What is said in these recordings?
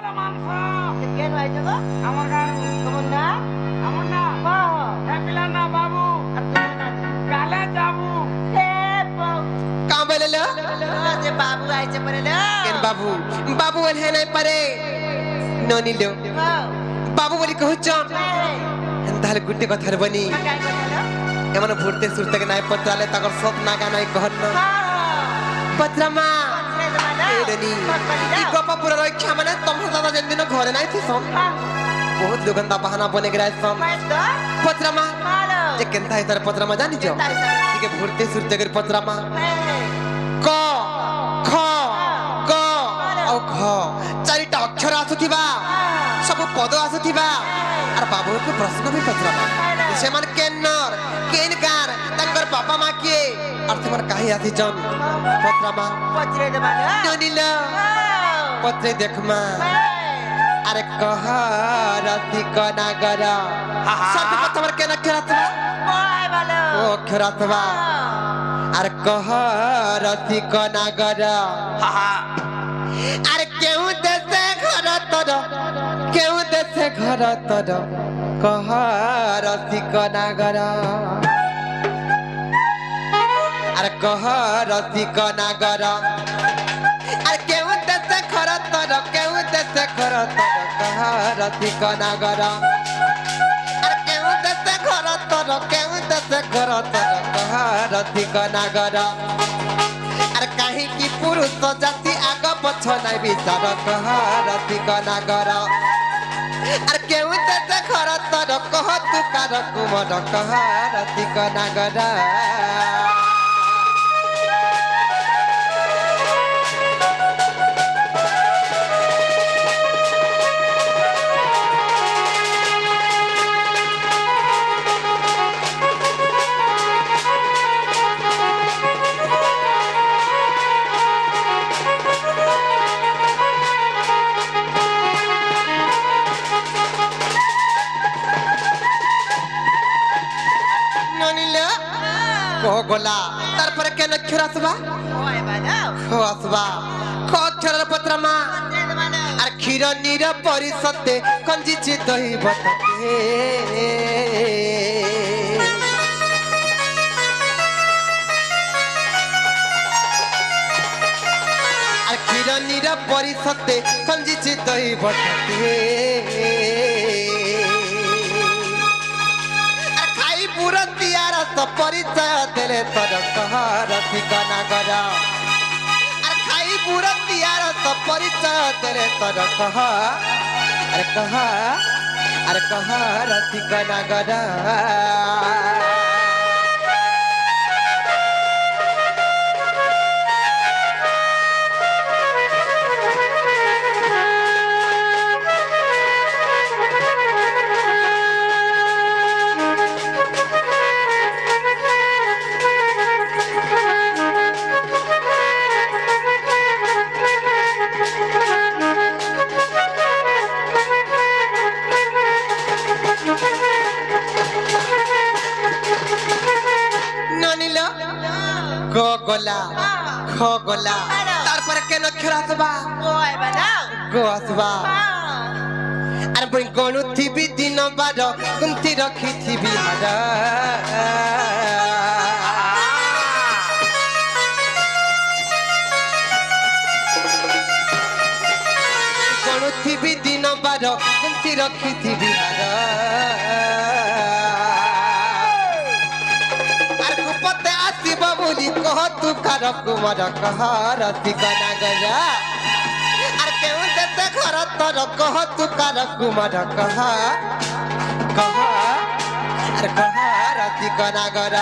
কেন হয়েছে গো? আমার গান তোমার না? আমার না বাহ! হ্যাপিলা না বাবু আর তোমার না? কালে যাবো এ বাবু! কাম বেলেলো যে বাবু আইছে পরে লো। কেন বাবু বাবু বল হে নাই পারে ননিলো বাহ! বাবু বলি কহুচন এই, তাহলে গুটে কথার বনি কাই কথা লো? এমন ভুরতে সুরতে নাই পত্রালে তাকর সব নাগা নাই কহন্ন পত্রামা রে তোমার না? এডনি কতবারি ই দাও? গপাপুর রক্ষা মানে তোমরা দাদা যেদিন ঘরে নাই থিসন বহুত দুগন্ধা বাহানা বনে গরাইছন মাইস তো? পত্রামা ভালো। যে কেনতা তার পত্রামা জানিছ তাই স্যার। ঠিক ভুরতে সুরতে গর পত্রামা এই, ক খ গ ও ঘ চারিটা অক্ষর আসুথিবা ସବୁ ପଦ ଆସୁଥିବା ଆର ବାବୁଙ୍କୁ ପ୍ରଶ୍ନ ବି ପଚରାବା ସେମାନେ କେନର କେନ ଗାଁର ତାଙ୍କର ବାପା ମା କିଏ আর তোমার কাহি আসিছন পত্রামা পচরে দেবা লো। ননিল বাহ! পত্রে দেখমা এই, আরে কহ রাতি কনাগর সব তোমার কেন খেরাতবা বয় ভালো। ও খেরাতবা আর কহ রাতি কনাগর আরে কেউ দেশে ঘর তোর কেউ দেশে ঘর তোর কহ রসিক নাগর আরে কহ রসিক নাগর আরে কেউ দেশে ঘর তোর কেউ দেশে ঘর তোর কহ রসিক নাগর আরে কেউ দেশে ঘর তোর কেউ দেশে ঘর তোর কহ রসিক নাগর আর কাহিকি পুরুষ জাতি আগ পছ নাই বিচার কহ রসিক নাগর আর কেউ দেশে ঘর তোর কহ তু কার কুমর কহ রসিক নাগর ননিল কহ গোলা তারপরে কেন অক্ষর আসবা বয় ভালো। খ আসবা খ অক্ষরের পত্রমা পচরে দেবা লো। আর ক্ষীর নির পরিষদে কঞ্জিছি দহি বটকে আর ক্ষীর নির পরিষদে কঞ্জিছি দহি বটকে আর খাই পুরো দিয়ার পরিচয় দেলে তোর কহ রসিক নাগর আর খাই পুরো দিয়ার পরিচয় দেলে তোর কহ আরে কহ রসিক নাগর ননিল ক গলা খ গলা তারপরে কেন অক্ষর আসবা বয় ভালো। গ আসবা বাহ! আর বই গণুথিবি দিন বার গুন্থি রখিথিবি হার গণুথিবি দিন বার গুন্থি রখিথিবি হার আর কুপতে আসিব বলি কহ তু কার কুমার কহ রসিক নাগর আর কেউ দেশে ঘর তোর কহ তু কার কুমার কহ আর কহ রসিক নাগর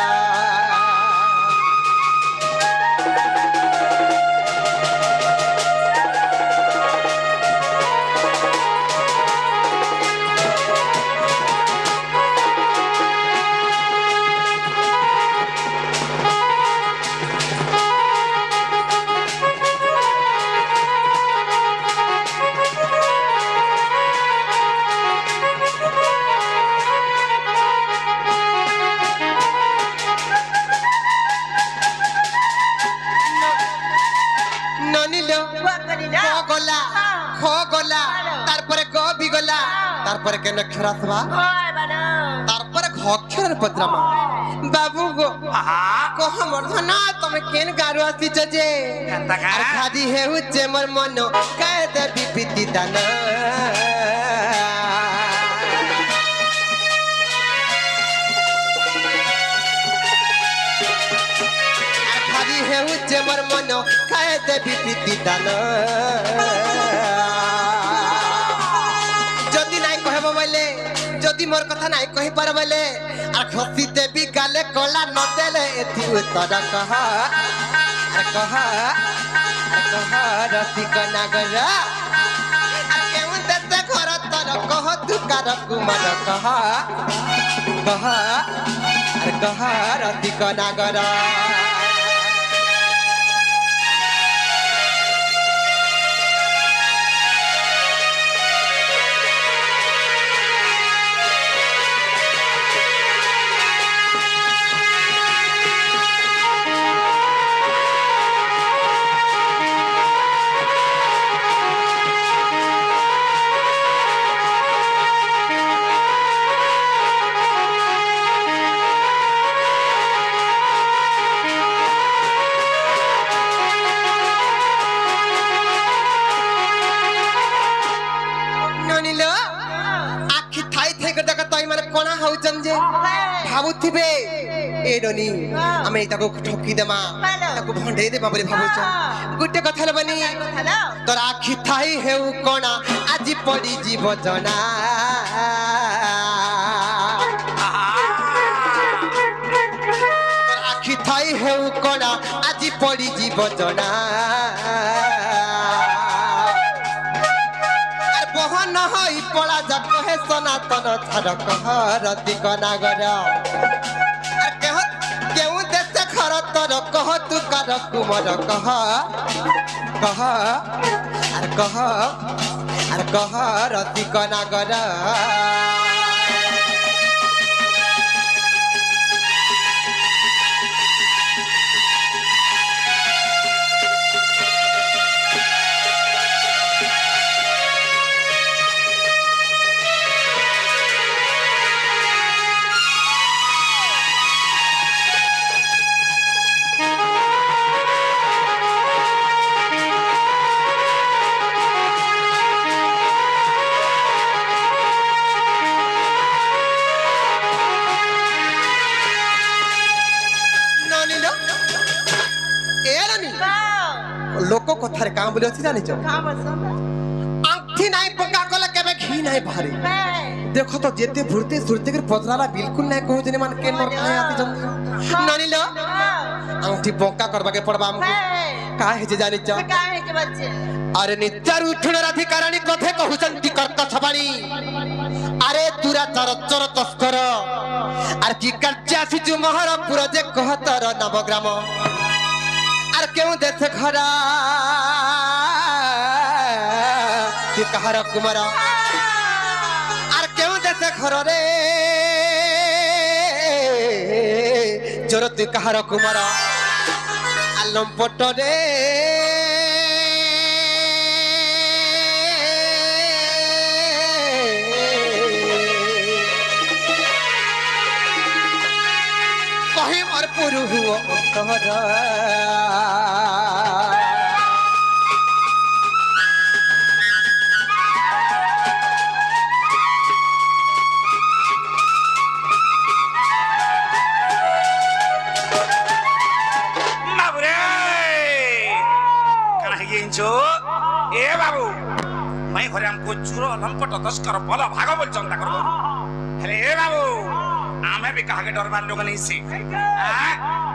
বয় করি না? খ গলা তারপরে কেন অক্ষর আসবা কয় বানা তারপরে ঘ অক্ষরের পত্রামা বাবু গো আহা কহ মর্ধন তুমি কেন গারু আসিছ যে এন্তা কা আর খাদি হেউছে মোর মন কায় দেবি পিতি দান আর খাদি হেউছে মোর মন কায় দেবি পিতি দান যদি নাই কহব বলে যদি মোর কথা নাই কহি পার বলে আর খসি দেবি গালে কলা ন দেলে এতি উত্তর কহ আর কহ রসিক নাগর আর কেমন দেশে ঘর তর কহ তু কার কুমার কহ আর কহ রসিক নাগর ভাবুথিবে এ ননি আমি তাকে ঠকি দেমা তাকে ভণ্ডেই দেবা বলে ভাবুছ গোটে কথা লবনি তোর আখি থাই হেউ কণা আজি পড়ি জীব জনা তোর আখি থাই হেউ কণা আজি পড়ি জীব জনা বহন হই পড়া যা কহে সনাতন ছাড় কহ রসিক নাগর আর কেউ দেশে ঘর তর কহ তু কার কুমর কহ রসিক নাগর লোক কথার কাম বলে আছে জানিছ আঁখি নাই পকা কলে কেবে ঘি নাই ভারে দেখো তো যেতে ভুরতে সুরতে করে পতলালা বিলকুল নাই কহু জনে মান কেন মর খায় আতি জম নানিল আঁখি বকা করবাকে পড়বা আমকু কাহে যে জানিছ কাহে যে বাচ্চা আরে নিত্যার উঠুণের অধিকারানী কথা কহুচন্তি কর্কশ বাণী আরে তুরা চর তস্কর আর কি কার্য আসিছু মহারপুর যে কহতর নবগ্রাম আর কেউ দেশে ঘরা তুই কাহার কুমার আর কেউ দেশে ঘর রে চোর তুই কাহার কুমার আলম পট রে কহি মোর পুরু হুয় অন্তর এ বাবু মাই ঘরে আমকো চুর লম্পট তস্কর বল ভাগ বল চিন্তা করব হেলে এ বাবু আমি भी কাকে ডরবার লোক নেইছি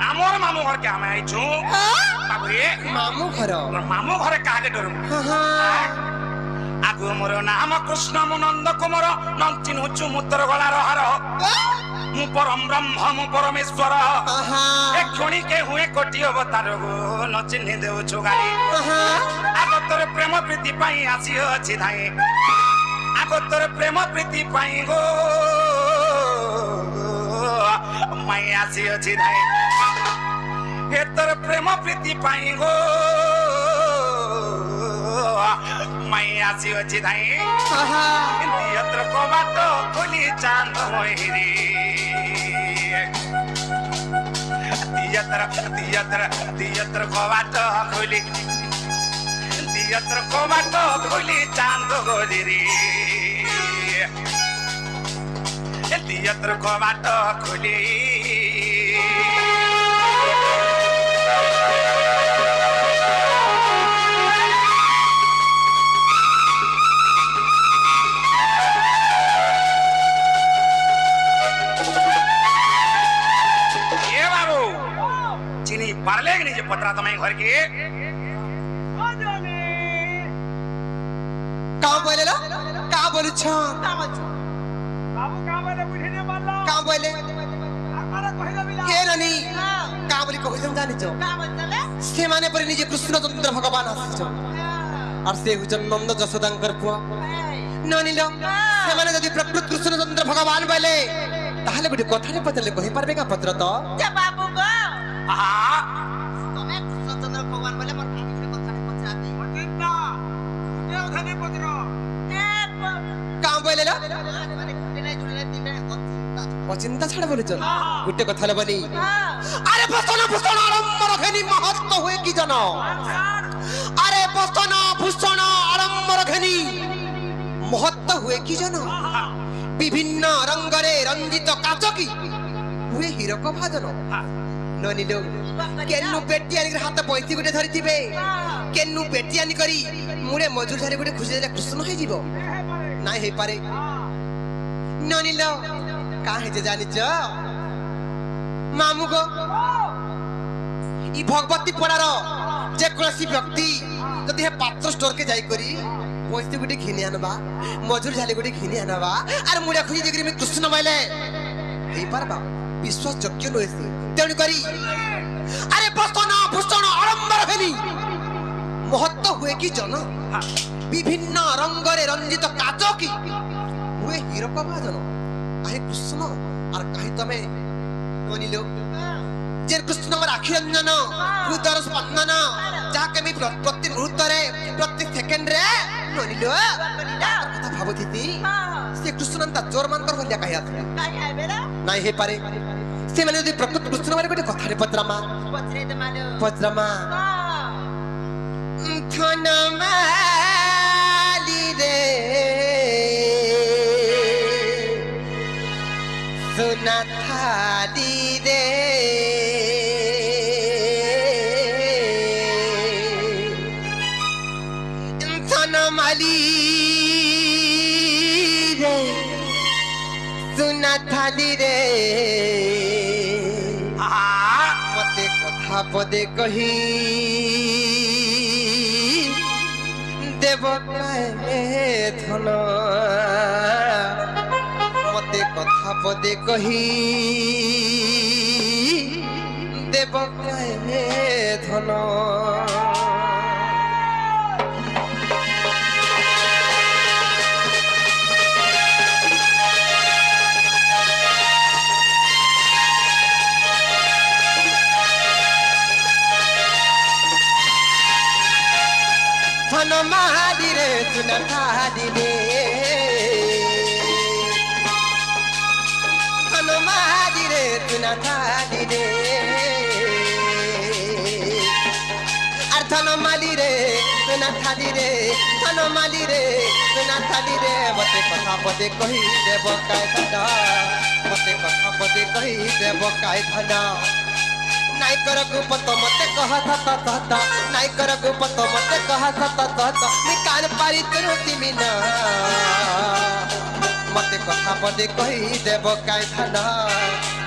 আমর মামু ঘর কে আমি আইছু বাবু এ মামু ঘরে কাকে ডরব আগু মোর নাম কৃষ্ণ মুনন্দ কুমার নন্তিন উচ্চু মুত্তর গলার হার মু পরম ব্রহ্ম মু পরমেশ্বর এক্ষণি কে হুয়ে কোটি অবতার গো ন চিহ্নি দেউছু গালি আগতর প্রেম প্রীতি পাই আসি ଅଛି ধাই আগতর প্রেম প্রীতি পাই গো মাই আসি ଅଛି ধাই এতর প্রেম প্রীতি পাই গো मैं आसी अछि धाई आहा यत्र को बात खोली चांद मोहिरी यत्र को बात खोली चांद गोरी यत्र को बात खोली पारले कि नहीं पत्रा तुम्हें घर के का बोले लो का बोलू छ बाबू का बोले बुझिने मानला का बोले आकारा कहि दबिला के ननी का बोली कहि तुम जानि छ का बोलले से माने पर निजे कृष्ण चंद्र भगवान आसी छ और से हुजन नंद जशोदांकर पुआ ननी लो से माने यदि प्रकृत कृष्ण चंद्र भगवान बोले ताहले गुडी कथारे पतले कहि पारबे का पत्र तो जे बाबू गो हां तमे कृष्णचंद्र भगवान बोले मोर काकी गुडी कथारे पचाबी चिंता के उधने पत्र का बोले लो माने कुटे नै जुड़ले दिने अचिंता छाड़ बोले चल गुटे कथा ले बनी हां अरे बसन भूषण आडंबर घेनी महत्व हुए की जन अरे बसन भूषण आडंबर घेनी महत्व हुए की जन विभिन्न रंगरे रंजित काचकी हुए हीरक भाजन ननी लोग केन्नु पेटियानी हाथ पैसी गुटे धरिथिबे केन्नु पेटियानी करी मुरे मजूर झारे गुटे खुशी दे कृष्ण हे जीवो नाइ हे पारे ननी लोग का हे जे जानि छ मामू गो ई भगवती पड़ार जे कोसी व्यक्ति जदि हे पात्र स्टोर के जाई करी पैसी गुटे घिनि आनबा मजूर झाले गुटे घिनि आनबा आर मुरे खुशी देकरी में कृष्ण माइले हे पारबा विश्वास योग्य नोइसी तेणु करी अरे बसन भूषण आडंबर हेनी महत्व हुए की जन विभिन्न रंगरे रंजित काचकी हुए हीरक भाजन अरे कृष्ण और कहि तमे कोनिलो जे कृष्ण आखि रंजन हृदय स्पंदन जाके मी प्रति मुहूर्त रे प्रति सेकंड रे कोनिलो कथा भाबुथिति से कृष्ण ता जोर मान कर भलिया कहि आथि काहे आबेला नाही हे पारे से माने यदि प्रकृत कृष्ण मारे गोटे कथा रे पत्रमा पत्रे त मालो पत्रमा धन माली रे सुना थाली रे धन माली रे सुना थाली रे मते कथा पदे कही देव काहे धन मते कथा पदे कही देव काहे धन धन माली रे सुना थाली रे धन माली रे सुना थाली रे और धन माली रे सुना थाली रे धन माली रे सुना थाली रे मते कथा पदे कही देव काय धन मते कथा पदे कही देव काय धन नाइ कर गुपत मते कह सत नाइ कर गुपत मते कह सत मी कान पारी तुरती मिना मते कथा पदे कही देव काय धन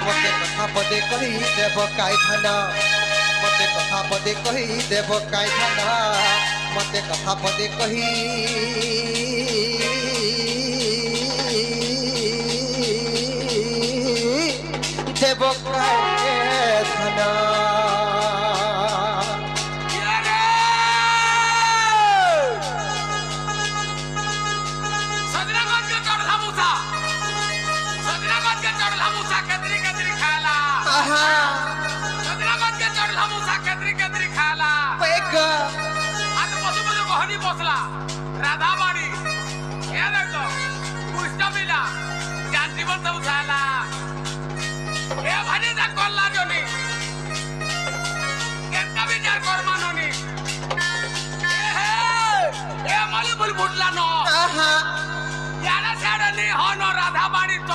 मते कथा पदे कही देव काय धन मते कथा पदे कही देव काय धन मते कथा पदे कही देव काय धन राधा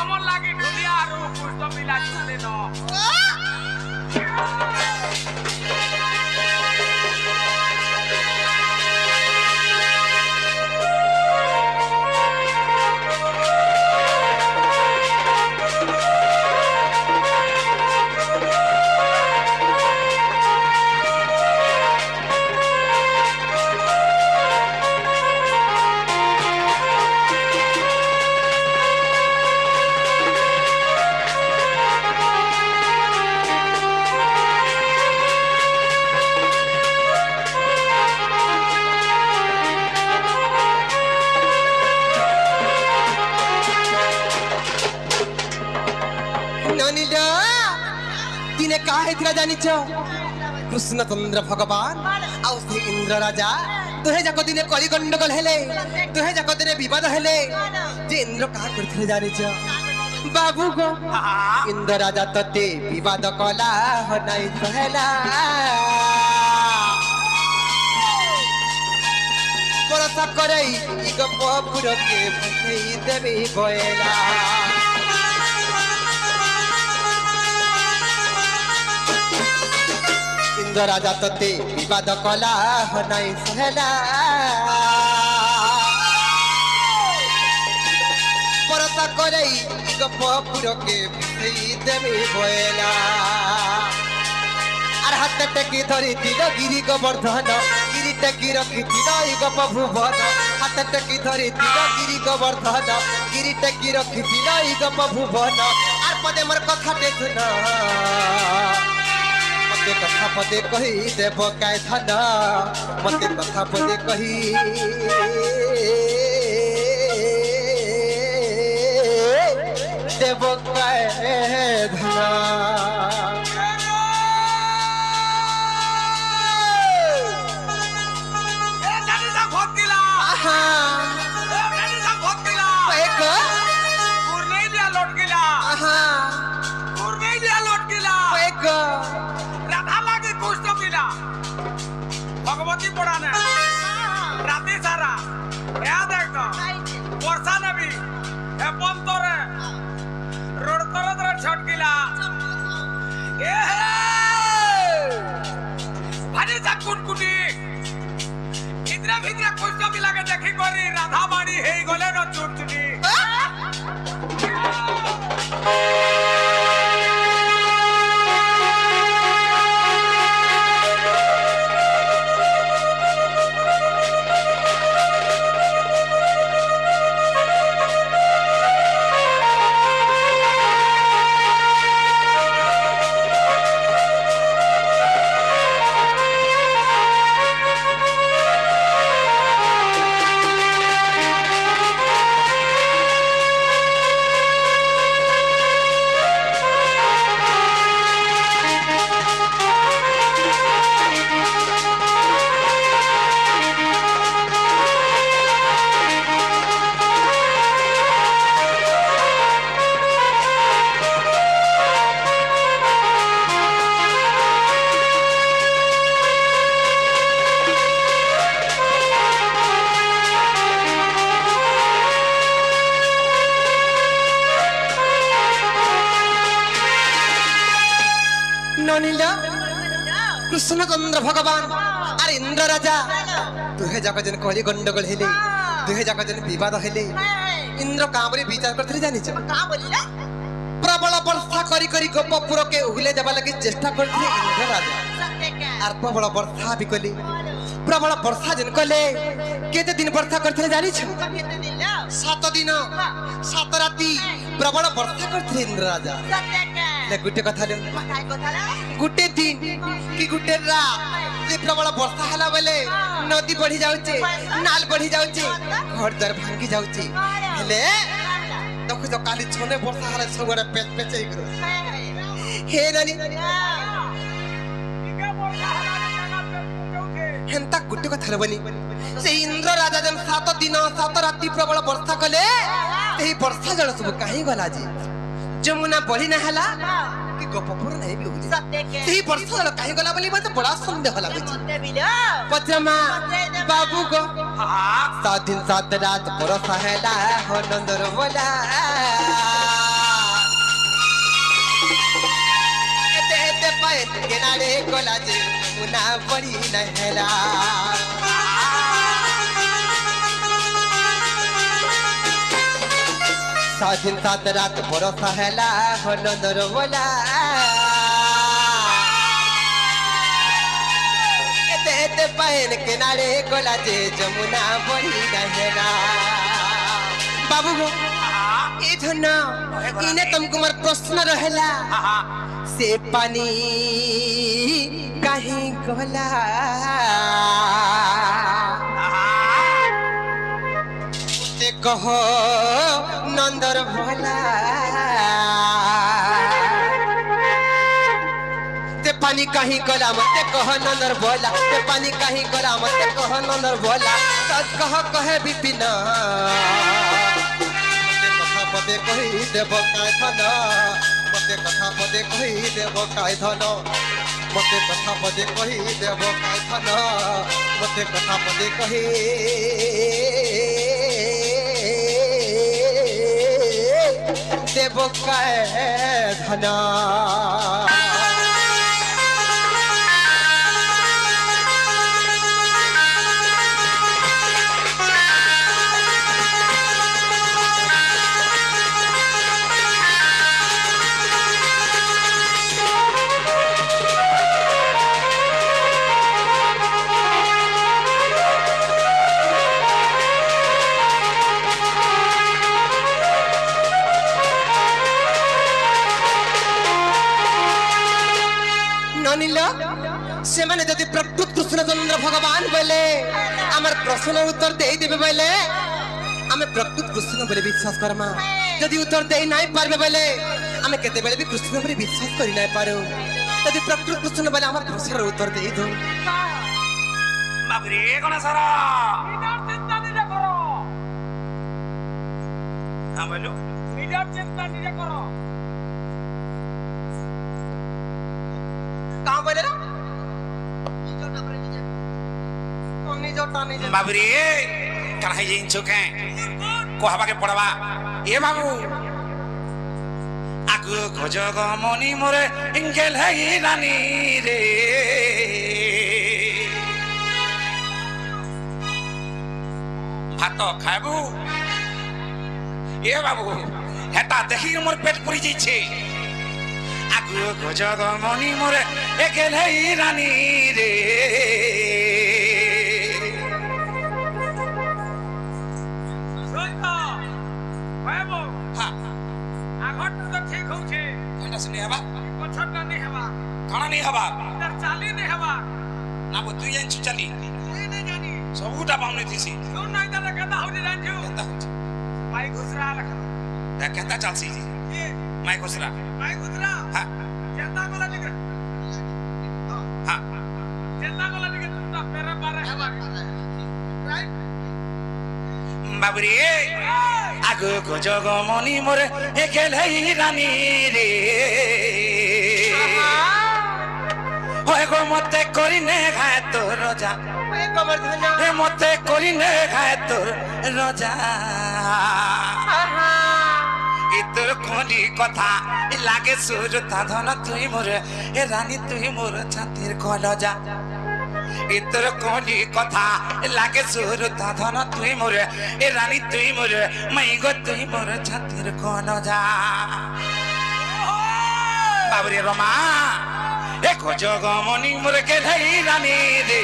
तमन लागी ढुलिया आरु पुष्ट मिला चले न दिने काहे थिला जानिछ कृष्ण चंद्र भगवान आउ से इंद्र राजा तुहे जाको दिने कली गंडगोल हेले तुहे जाको दिने विवाद हेले जे इंद्र का करथिले जानिछ बाबू गो इंद्र राजा तते विवाद कला ह नै सहला परसा करई इ गपुर के भई देबी बोएला इंद्र राजा तते विवाद कला ह नै सहला परसा करई गपुर के भई देबी बोएला आर हाथ टेकी धरी दिल गिरी गोवर्धन गिरी टेकी रखी दिल गप भुवन हाथ टेकी धरी दिल गिरी गोवर्धन गिरी टेकी रखी दिल गप भुवन आर पदे मोर कथा टे सुन मते कथा पदे कही देव काय धन मते कथा पदे कही देव काय धन भगवती पढ़ाने राती सारा याद देखो वर्षा नबी ए पंतरे रोड तरह छटकिला ए भारी सा कुटकुटी इतने भीतरे कुछ मिला के देखी करी राधा बाड़ी हे गले न चुटचुटी कृष्ण चंद्र भगवान अरे इंद्र राजा तुहे जाको जन कहली गंडगोल हेले तुहे जाको जन विवाद हेले इंद्र कामरे विचार करथि जानिछ का बोलिला प्रबल वर्षा करी करी गोपपुर के उहिले देबा लागि चेष्टा करथि इंद्र राजा आर प्रबल वर्षा भी कली प्रबल वर्षा जन कले केते दिन वर्षा करथि जानिछ 7 दिन 7 राती प्रबल वर्षा करथि इंद्र राजा ले गुटे कथा ले गुटे दिन कि गुटे रात जे प्रबल वर्षा हला बेले नदी बढ़ी जाउचे नाल बढ़ी जाउचे घर द्वार भांगी जाउचे हेले देखो जो काली छोने वर्षा हला सबरे पेच पेचै करो हे नानी हेंता गुटे कथा बनी से इंद्र राजा जन 7 दिन 7 राती प्रबल वर्षा कले एही वर्षा जल सब काहे गला जी जमुना बढ़ी ना हला कि गोपपुर नहीं भी होली सही वर्षा जल काहे गला बोली मते बड़ा संदेह हला बची पचमा बाबू को 7 दिन 7 रात वर्षा हैला हो नंदर बोला पायत किनारे गोला जे मुना बड़ी नहला सात दिन सात रात बरसा हैला हो नंदर बोला एते पायन किनारे गोला जे जमुना बड़ी नहला बाबू ये धन इने तुमको मर प्रश्न रहेला से पानी कहीं गोला ते कहो नंदर भोला ते पानी कहीं गोला मत कहो नंदर भोला ते पानी कहीं गोला मत कहो नंदर भोला सच कहे बिपिन पदे कही देव काय धन मते कथा पदे कही देव काय धन मते कथा पदे कही देव काय धन मते कथा पदे कही देव काय धन से माने यदि प्रकृत कृष्णचंद्र भगवान बोले आमर प्रश्न उत्तर दे देबे बोले आमे प्रकृत कृष्ण बोले विश्वास करमा यदि उत्तर दे नाही पारबे बोले आमे केते बेले भी कृष्ण बोले विश्वास करि नाही पारो यदि प्रकृत कृष्ण बोले आमर प्रश्न उत्तर दे दो बाबरे कोन सारा मीडिया चिंता नहीं करो हां बोलो मीडिया चिंता नहीं करो कहां बोले ना बाबरे कन्हई जिन चुके को हवा के पड़वा ए बाबू आगु खोजग मनी मोरे इंगेल है रानी रे भात खाबू ए बाबू हेता देखि मोर पेट पुरी जाइछे आगु खोजग मनी मोरे एकेल है रानी रे नहीं हवा पछटा नहीं हवा खाना नहीं हवा इधर चाली नहीं हवा ना वो तू ये चली ये नहीं जानी सबूटा पाउने थीसी क्यों नहीं इधर कहता हो जान जो कहता हो माई घुसरा लखन ता कहता चलसी जी ये मैं घुसरा हां जनता को लगे हां जनता को लगे तू मेरे बारे हवा राइट बाबरे आगो खोजग मनी मोरे एकेल है रानी रे होय गो मते करिने खाए तो रजा ओए गोवर्धन हे मते करिने खाए तो रजा इतर कोनी कथा लागे सुरता धन तुई मोरे ए रानी तुई मोर छातिर कलजा इतर कोनी कथा लागे सुरता धन तुई मोरे ए रानी तुई मोरे मई गो तुई मोर छातिर कलजा बाबरे रमा ए खोजग मनी मोरे के धई रानी रे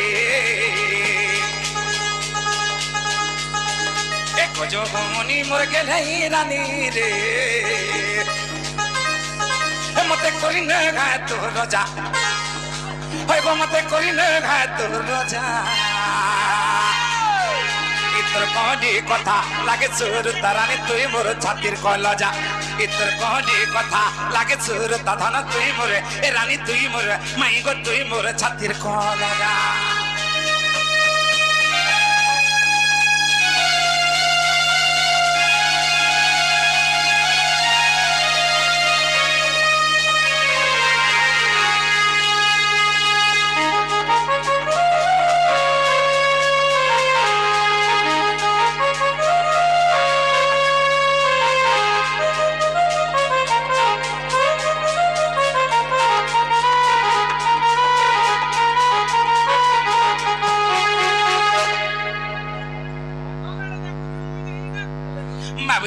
ए खोजग मनी मोरे के धई रानी रे ए मते करिने गाय तो रजा होय गो मते करिने गाय तो रजा इतर कोनी कथा लागे सुर तारानी तुई मोर छातिर कलजा इतर कोनी कथा लागे सुर धन तुई मोरे ए रानी तुई मोरे माई गो तुई मोर छातिर कलजा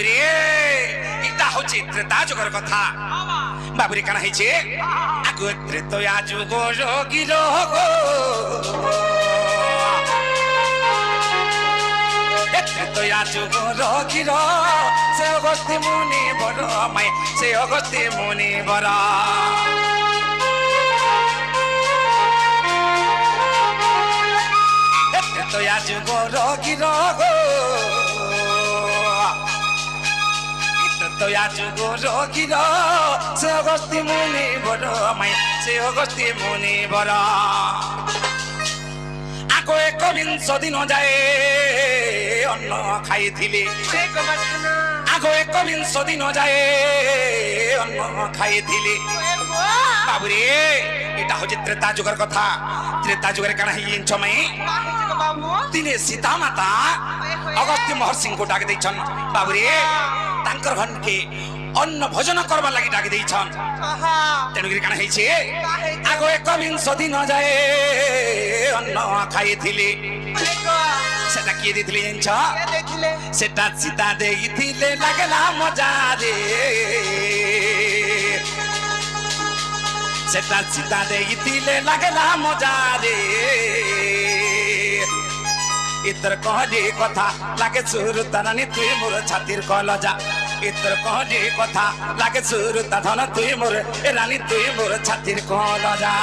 बाबुरे इटा होची त्रेता जुगर कथा बाबुरे काना हेचे आगो त्रेतया जुगो जोगी रोगो त्रेतया जुगो रोगी रो से अगस्त्य मुनि बर माय से अगस्त्य मुनि बर त्रेतया जुगो रोगी रोगो त्रेतया जुगो रोगी रो से अगस्त्य मुनि बर माय से अगस्त्य मुनि बर आगो 21 दिन जाए अन्न खाई थिले आगो 21 दिन जाए अन्न खाई थिले बाबुरे इटा हो त्रेता जुगर कथा त्रेता जुगर काना ही इंचमै दिने सीता माता अगस्त्य महर्षि को डाक दैछन बाबुरे तांकर घन के अन्न भोजन करबा लागि डाक दैछन तेनुगिरी काना हेछे आगो 21 दिन जाए अन्न खाई थिले सेटा किए दिथिले इंच सेटा सीता देइथिले लागला मजा रे सेटा सीता देइथिले लागला मजा रे इतर कहली कथा लागे सुरु तारानी तुई मोर छातिर कलजा इतर कहली कथा लागे सुरु धन तुई मोर ए रानी तुई मोर छातिर कलजा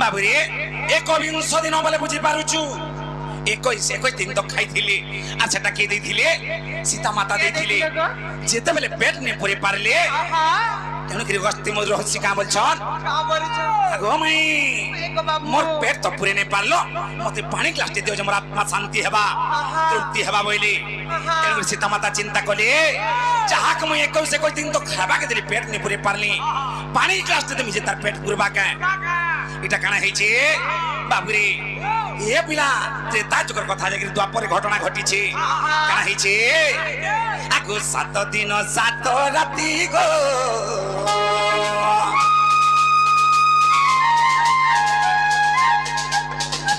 बाबुरे 21 दिन बोले बुझी पारुछु 21 दिन तो खाई थिले आ सेटा के दै थिले सीता माता दै थिले जेते बेले पेट ने पुरे पारले तेनु कि अगस्त्य मोर रहस्य का बोलछन आगो मई मोर पेट तो पुरे ने पारलो मते पानी ग्लास दे दियो जे मोर आत्मा शांति हेबा तृप्ति हेबा बोली तेनु सीता माता चिंता कले जहा के मई 21 दिन तो खाबा के दिली पेट ने पुरे पारली पानी ग्लास दे मिजे तार पेट पुरबा के इटा काना हेचे बाबुरे ए पिला त्रेता जुगर कथा जे द्वापर घटना घटी छे काना हेचे आगो 7 दिन 7 राती गो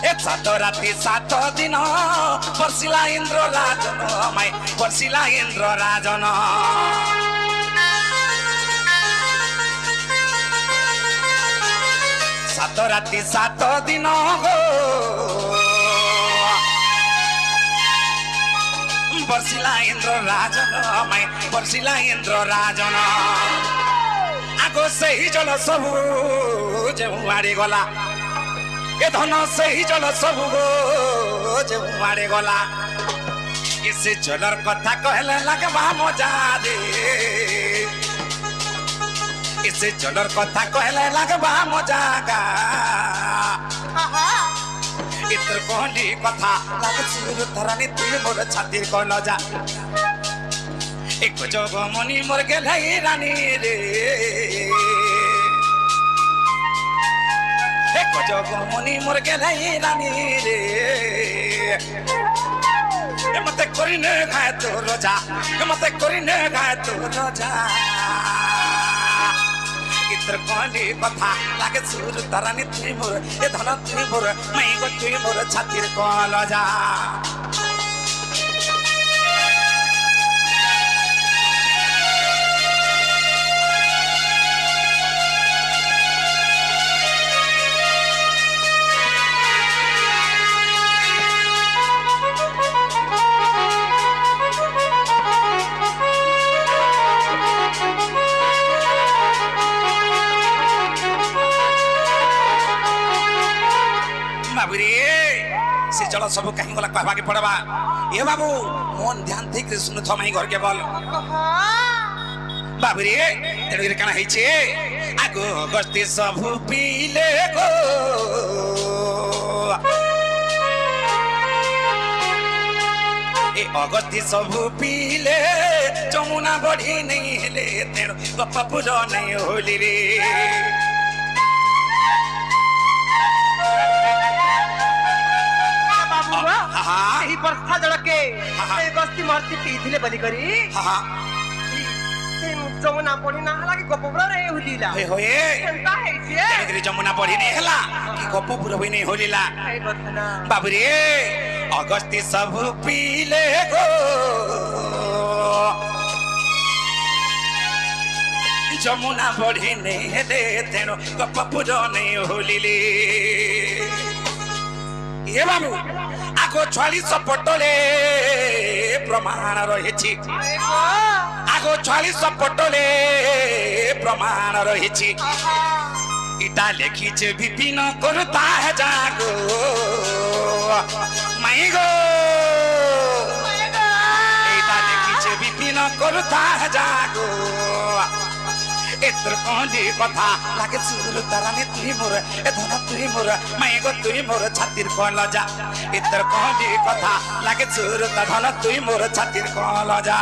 ए 7 राती 7 दिन परसिला इंद्र राजन माय परसिला इंद्र राजन 7 राती 7 दिन गो बर्षिला इंद्र राजन माय बर्षिला इंद्र राजन आगो सही जल सबु जे मारे गला ए धन सही जल सबु गो जे मारे गला इसे जलर कथा कहले लगबा मजा दे इसे जलर कथा कहले लगबा मजा गा इतर कहली कथा लागे सुर धरानी तुई मोर छातिर कहल जा एक जग मनी मोर गेलै रानी रे एक जग मनी मोर गेलै रानी रे ए मते करिने गाय तो रोजा ए मते करिने गाय तो रोजा इतर कहली कथा लागे सुर धरानी तुई मोर ए धन तुई मोर मई गो तुई मोर छातिर कहल जा से जल सब कहीं गला कहबा के पड़बा ए बाबू मन ध्यान ठीक रे सुन थमाई घर के बोल बाबू रे तेरे काना हेचे आगो गस्ती सब पीले गो अगति सबु पीले जमुना बढ़ी नहीं हेले तेणु गपपुर नहीं होली रे ଏହି ବର୍ଷା ଜଳକେ ଏଇ ବସ୍ତି ମର୍ତ୍ତି ପିଇଥିଲେ ବୋଲି କରି ସେ ଯମୁନା ପଢି ନା ହେଲା କି ଗପପୁରରେ ହୋଲିଲା ହୋଏ କେନ୍ତା ହେଇଛି ତେଣୁକରି ଯମୁନା बढ़ी नहीं ହେଲା କି ଗପପୁର ବି नहीं होलिला ଏଇ କଥା ନା बाबरे अगस्ती सब पीले गो जमुना बढ़ी नहीं हेले तेणु गपपुर नहीं होलिले ये बाबू आगो 40 पटले प्रमाण रही आगो 40 पटले प्रमाण रही इटा लिखीचे विपिन करता है जागो माई गो इटा लिखीचे विपिन करता है जागो एतर कहली कथा लागे सुर तारानी तुही मोर ए धन तुही मोर माई गो तुही मोर छातिर कल जा एतर कहली कथा लागे सुर धन तुही मोर छातिर कल जा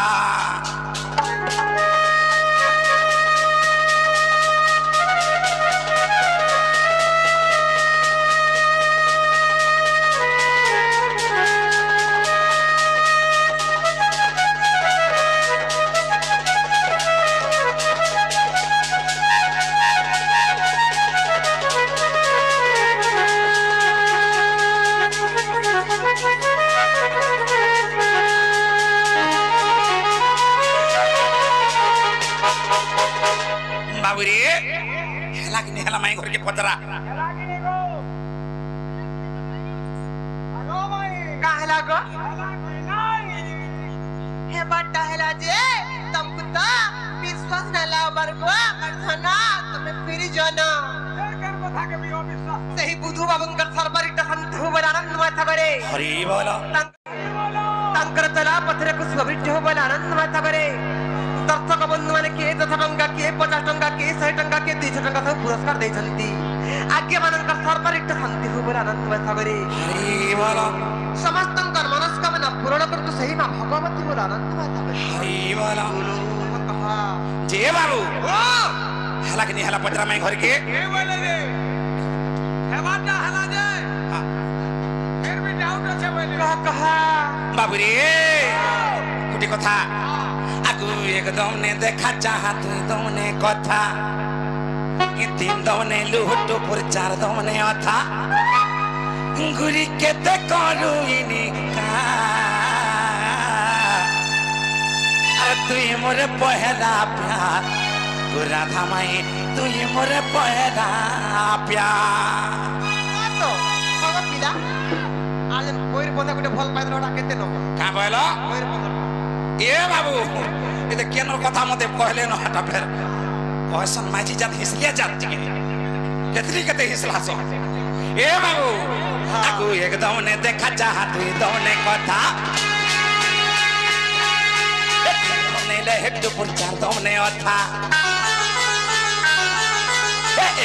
घर के पतरा काहला गो हे बट्टा हेला जे तुमको तो विश्वास न लाओ बरगो करथना तुम फिर जाना सही बुधु बाबंकर सरबरी टखन हो बलानंद माथा करे हरि बोलो तंकर तला पत्रे को स्वबिट हो बलानंद माथा करे दर्शक बंधु माने के 10 टंका के 50 टंका के 100 टंका के 200 टंका सब पुरस्कार दे छंती आज्ञा मानकर सरबरी टखन हो बलानंद माथा करे हरि बोलो समस्त मनस्कामना पूर्ण करतु सही ना भगवती बोला आनंद माता हरि बोलो कहा जे बाबू हला के हला पतरा में घर के ए बोले रे हे बाटा हला जे फिर भी डाउट আছে बोले कहा बाबू रे कुटी कथा आगु एकदम ने देखा चाहा तू दम ने कथा ई 3 दम ने लुहटो पर 4 दम ने अथा गुरी के ते करू इनी का अरे तू मोरे पहला प्यार गो राधा माई तू मोरे पहला प्यार तो कहा पिला आज कोई बंदा गुटे फल पाइदर ओटा केते न का कहलो कोई बंदा ए बाबू ए केनो कथा मते कहले न हटा फेर कहसन माजी जात हिसलिया जात के केतरी केते हिसला सो ए बाबू आगु एकदम ने देखा चाहा तू दम ने कथा ने ले हेटु पर 4 दम ने अथा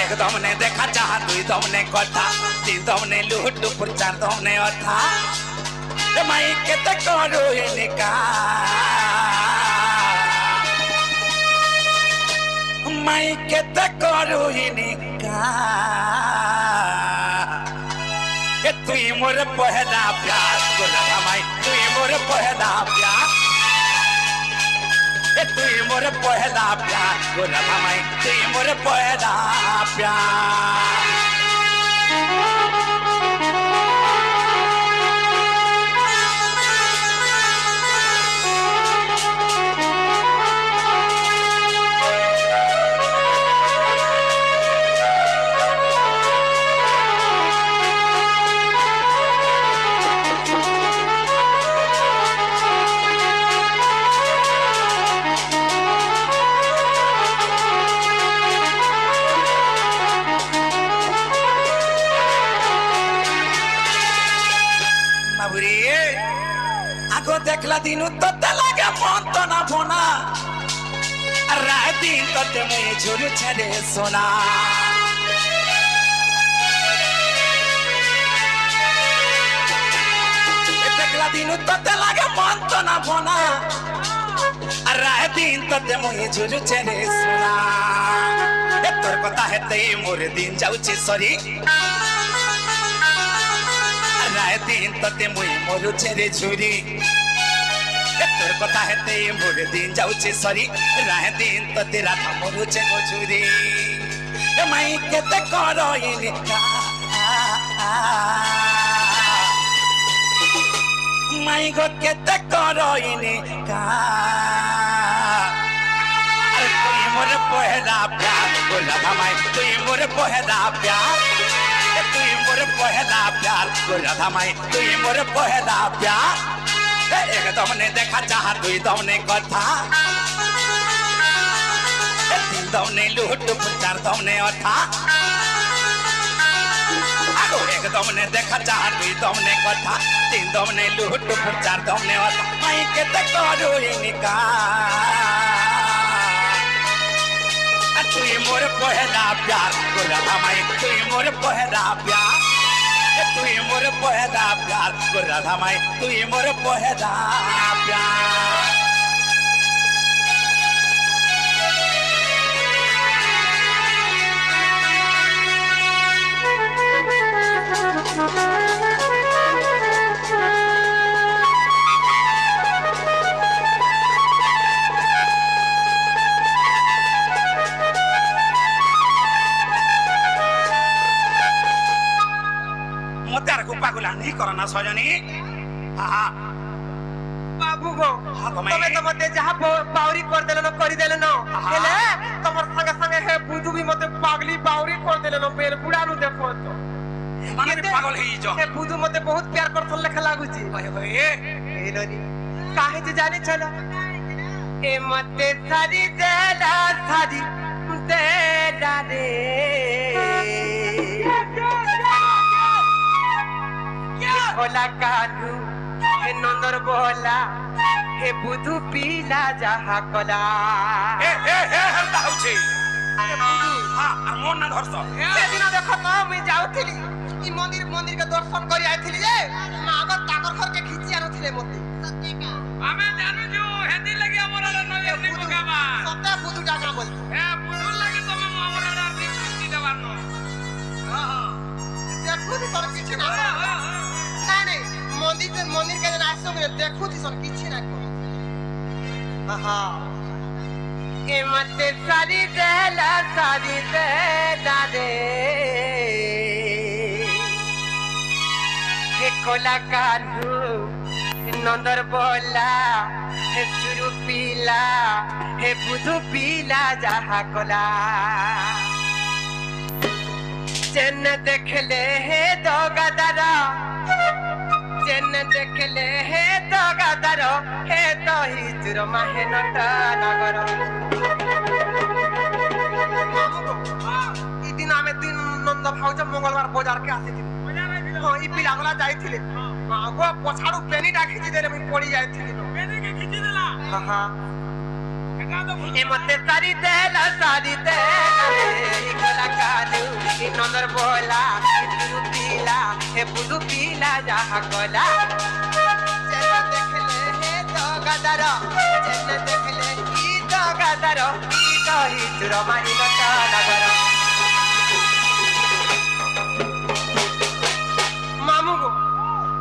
एकदम ने देखा चाहा तू दम ने कथा 3 दम ने लुहटु पर 4 दम ने अथा माई केते करू इनका माई केते करू इनका ए तू मोर पहला प्यार गोला माई तू मोर पहला प्यार ए तू मोर पहला प्यार गोला माई तू मोर पहला प्यार देखला दिनु तते लागे मन तो ना फोना राती तते मुई झुरु छले सोना देखला दिनु तते लागे मन तो ना बोना राह दिन तते मुई झुरु चेरे सुना ए तोर कथा हेते मोर दिन जाउची सरी राह दिन तते मुई मोर चेरे झुरी ए तोर कथा हेते मोर दिन जाउची सरी राह दिन तते राधा मोर चेरे झुरी ए माई केते करइनी का माई गो केते करइनी का अरे तुई मोर पहला प्यार बोला धमाई तुई मोर पहला प्यार तुई मोर पहला प्यार बोला धमाई तुई मोर पहला प्यार एक दम ने देखा चाह दुई दम ने कथा तीन दम ने लूट चार दम ने अथा एक दम ने देखा चाह दुई दम ने कथा तीन दम ने लूट चार दम ने अथा माई केते करइनी का तुई मोर पहला प्यार गोरा धामाई तुई मोर पहला प्यार तुई मोर पहला प्यार गोरा धामाई तुई मोर पहला प्यार नहीं करना सजनी हाँ बाबू गो हाँ, तमे तो मते जहाँ बावरी कर देलो करी देलो न हेले तमर संगे संगे हे बुदू भी मते पागली बावरी कर देलो न बेल बुढ़ा नु देखो तो माने भी पागल है जो हे बुदू मते बहुत प्यार करथल लेखा लागुची ओए होए ए ननी काहे जे जाने चला ए मते सारी देला रे भोला कालू हे नंदर बोला हे बुधु पीला जहा कला ए हल्दा होछे हे बुधु हां मोन ना धरस से दिन देखो तो मैं जाउथिली ई मंदिर के दर्शन करी आइथिली जे मागर ताकर घर के खिची आनथिले मते सत्य का हमें जानू जो हेदी लगे हमरा नले नहीं पकाबा सत्य बुधु डाका बोल ए बुधु लगे तमे हमरा डार्दी कुछ देवानो हां हां देखु दी तोर किछ ना नहीं मंदिर के जन आसो में देखु थी सन किछि ना को हां ए मते सारी देला रे हे कोला कालू नंदर बोला हे सुरु पीला हे बुधु पीला जहा कोला चन्न देखले हे दो गदरा चन्न देखले हे दो गदरा हे तो ही चुर माहे नट नगर ई दिन आमे दिन नंद भाउज मंगलवार बाजार के आसीथिले हां ई पिला गला जाईथिले आगो पछाडू पेनी डाखी देले मी पड़ी जाईथिले पेनी के खिची देला हां हां एका तो ए मते सारी देला रे ई कोला कालू ई नंदर बोला ई तुरु पीला हे बुदु पीला जहा कोला चन्न देखले हे तो गदर चन्न देखले ई तो गदर ई तो ही चुर मारी नट नगर मामू गो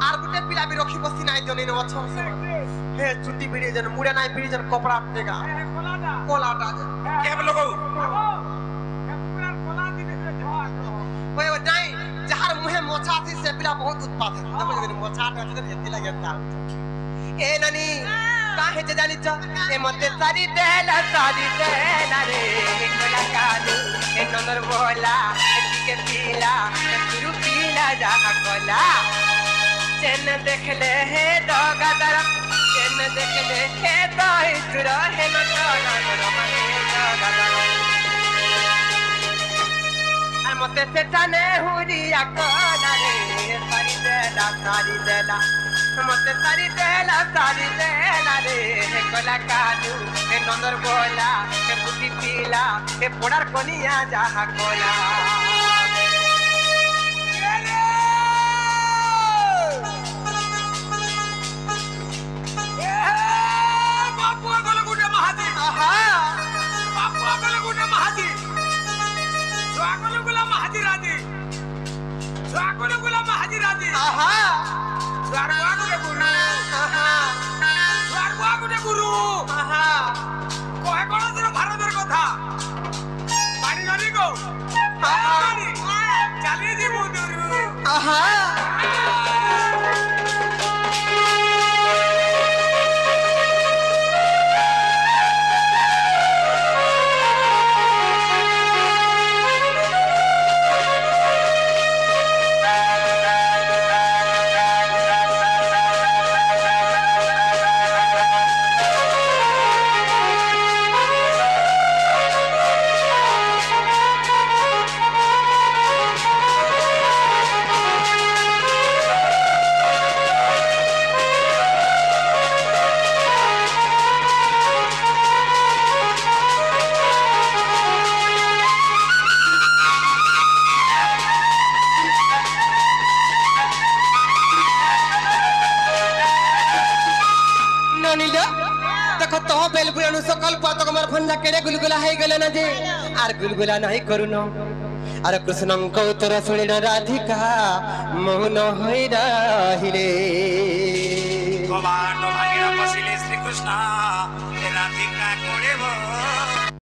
आर गुटे पिला भी रखी बसी नाही जने न वछ हे चुटी बिड़ी जन मुड़े नाही बिड़ी जन कपड़ा देगा कोलाटा कोलाटा के हम लोगो पूरा कोला दी दे धवा ओए ओ नाही जहार मुहे मोछा थी से पिला बहुत उत्पाद है देखो जे मोछा ट जे एति लागे ता ए ननी काहे जे जानी छ ए मते सारी देला रे कोला कालू ए नंदर बोला के पीला सुरु पीला जहा कोला चन्न देखले हे दो गदर चन्न देखले हे तो सुर हे नट नगर माने गदर আর মতে সেটানে হুরিয়া কোলা রে সারি দেলা মতে সারি দেলা রে হে কোলা কালু হে নন্দর बोला হে বুটি পীলা হে পোড়ার কনিয়া যাহা কোলা ଛୁଆକୁଡେ ଗୁଲାମ ହାଜିରାଜି ଆହା ଛୁଆର ବୁଆକୁଡେ ଗୁରୁ ଆହା ଛୁଆର ବୁଆକୁଡେ ଗୁରୁ ଆହା କହେ କଣ ତୋର ଭାରତର କଥା ପାଣି ନଦୀ ଗୋ ଚାଲି ଯିବୁ ଦୂରୁ ଆହା देखो तो बेलबुरानु सकल पातक मार फंजा केड़े गुलगुला है गले ना जे आर गुलगुला नहीं करुनो आर कृष्णंक उत्तर सुनिन राधिका मौन होई रहिले कबाट भागिरा बसिले श्री कृष्ण राधिका कोडे